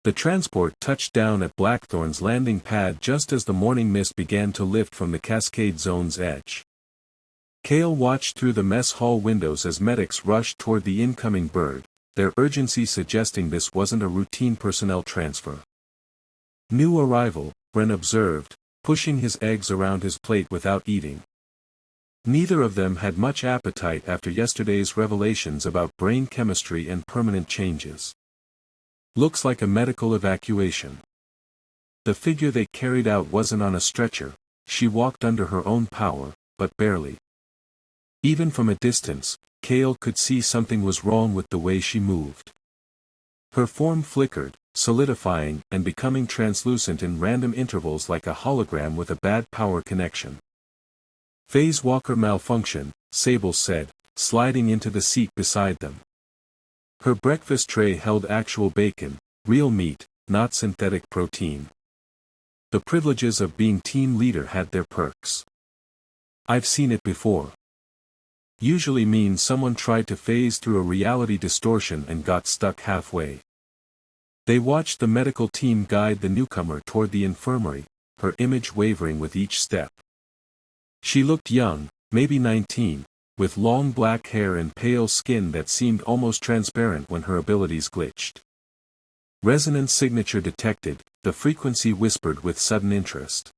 The transport touched down at Blackthorn's landing pad just as the morning mist began to lift from the Cascade Zone's edge. Kael watched through the mess hall windows as medics rushed toward the incoming bird, their urgency suggesting this wasn't a routine personnel transfer. New arrival, Bren observed, pushing his eggs around his plate without eating. Neither of them had much appetite after yesterday's revelations about brain chemistry and permanent changes. Looks like a medical evacuation. The figure they carried out wasn't on a stretcher, she walked under her own power, but barely. Even from a distance, Kael could see something was wrong with the way she moved. Her form flickered, solidifying and becoming translucent in random intervals like a hologram with a bad power connection. Phase walker malfunction, Sable said, sliding into the seat beside them. Her breakfast tray held actual bacon, real meat, not synthetic protein. The privileges of being team leader had their perks. I've seen it before. Usually means someone tried to phase through a reality distortion and got stuck halfway. They watched the medical team guide the newcomer toward the infirmary, her image wavering with each step. She looked young, maybe 19, with long black hair and pale skin that seemed almost transparent when her abilities glitched. Resonance signature detected, the frequency whispered with sudden interest.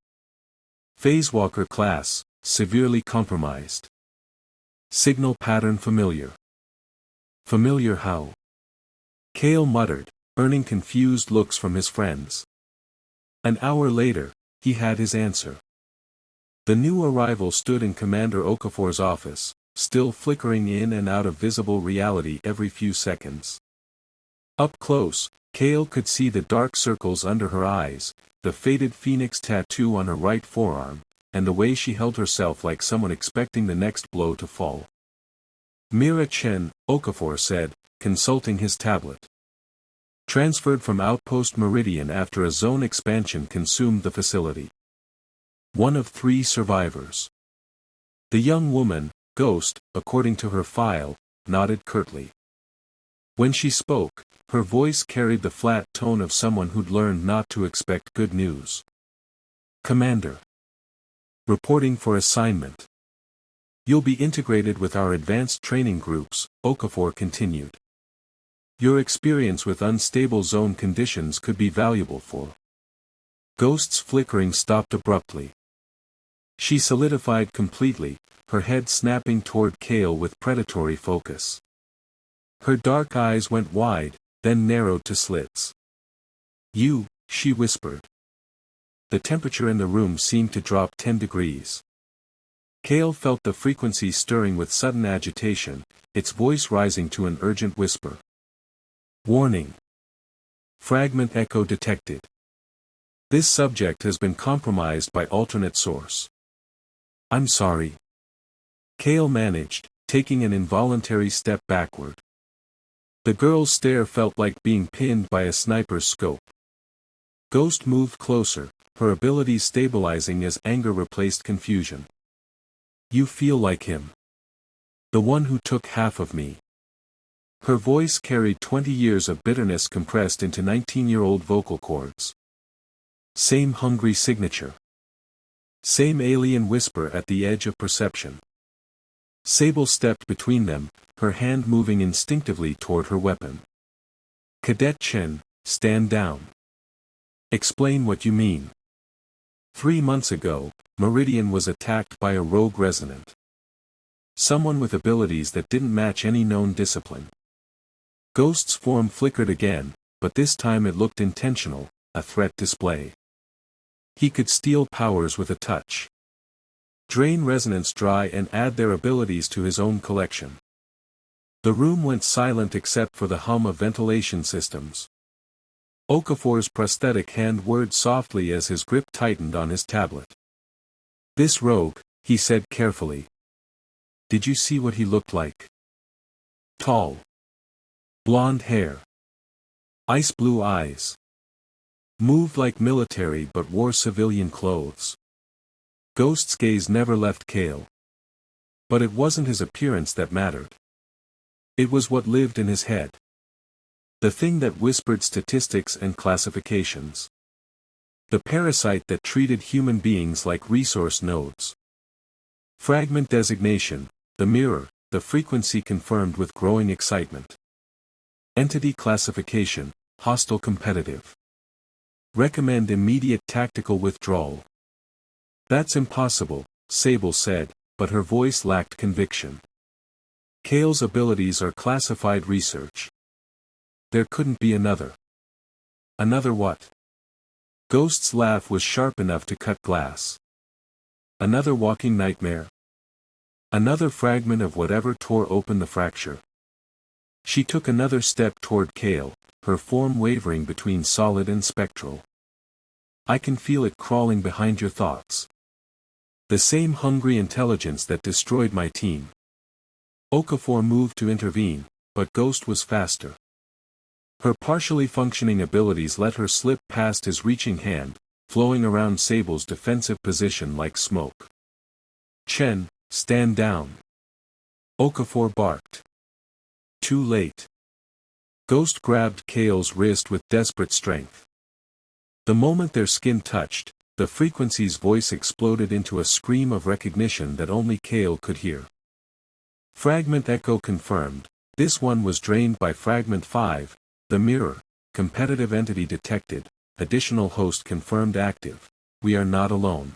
Phasewalker class, severely compromised. Signal pattern familiar. Familiar how? Kael muttered, earning confused looks from his friends. An hour later, he had his answer. The new arrival stood in Commander Okafor's office, still flickering in and out of visible reality every few seconds. Up close, Kael could see the dark circles under her eyes, the faded phoenix tattoo on her right forearm, and the way she held herself like someone expecting the next blow to fall. Mira Chen, Okafor said, consulting his tablet. Transferred from Outpost Meridian after a zone expansion consumed the facility. One of 3 survivors. The young woman, Ghost, according to her file, nodded curtly. When she spoke, her voice carried the flat tone of someone who'd learned not to expect good news. Commander. Reporting for assignment. You'll be integrated with our advanced training groups, Okafor continued. Your experience with unstable zone conditions could be valuable for. Ghost's flickering stopped abruptly. She solidified completely, her head snapping toward Kael with predatory focus. Her dark eyes went wide, then narrowed to slits. You, she whispered. The temperature in the room seemed to drop 10 degrees. Kael felt the frequency stirring with sudden agitation, its voice rising to an urgent whisper. Warning. Fragment echo detected. This subject has been compromised by alternate source. I'm sorry. Kael managed, taking an involuntary step backward. The girl's stare felt like being pinned by a sniper's scope. Ghost moved closer, her abilities stabilizing as anger replaced confusion. You feel like him. The one who took half of me. Her voice carried 20 years of bitterness compressed into 19-year-old vocal cords. Same hungry signature. Same alien whisper at the edge of perception. Sable stepped between them, her hand moving instinctively toward her weapon. Cadet Chen, stand down. Explain what you mean. 3 months ago, Meridian was attacked by a rogue resonant. Someone with abilities that didn't match any known discipline. Ghost's form flickered again, but this time it looked intentional, a threat display. He could steal powers with a touch. Drain resonance dry and add their abilities to his own collection. The room went silent except for the hum of ventilation systems. Okafor's prosthetic hand whirred softly as his grip tightened on his tablet. This rogue, he said carefully. Did you see what he looked like? Tall. Blonde hair. Ice blue eyes. Moved like military but wore civilian clothes. Ghost's gaze never left Kael. But it wasn't his appearance that mattered. It was what lived in his head. The thing that whispered statistics and classifications. The parasite that treated human beings like resource nodes. Fragment designation, the mirror, the frequency confirmed with growing excitement. Entity classification, hostile competitive. Recommend immediate tactical withdrawal. That's impossible, Sable said, but her voice lacked conviction. Kael's abilities are classified research. There couldn't be another. Another what? Ghost's laugh was sharp enough to cut glass. Another walking nightmare. Another fragment of whatever tore open the fracture. She took another step toward Kael, her form wavering between solid and spectral. I can feel it crawling behind your thoughts. The same hungry intelligence that destroyed my team. Okafor moved to intervene, but Ghost was faster. Her partially functioning abilities let her slip past his reaching hand, flowing around Sable's defensive position like smoke. Chen, stand down. Okafor barked. Too late. Ghost grabbed Kael's wrist with desperate strength. The moment their skin touched, the frequency's voice exploded into a scream of recognition that only Kael could hear. Fragment echo confirmed, this one was drained by Fragment 5, the mirror, competitive entity detected, additional host confirmed active, we are not alone.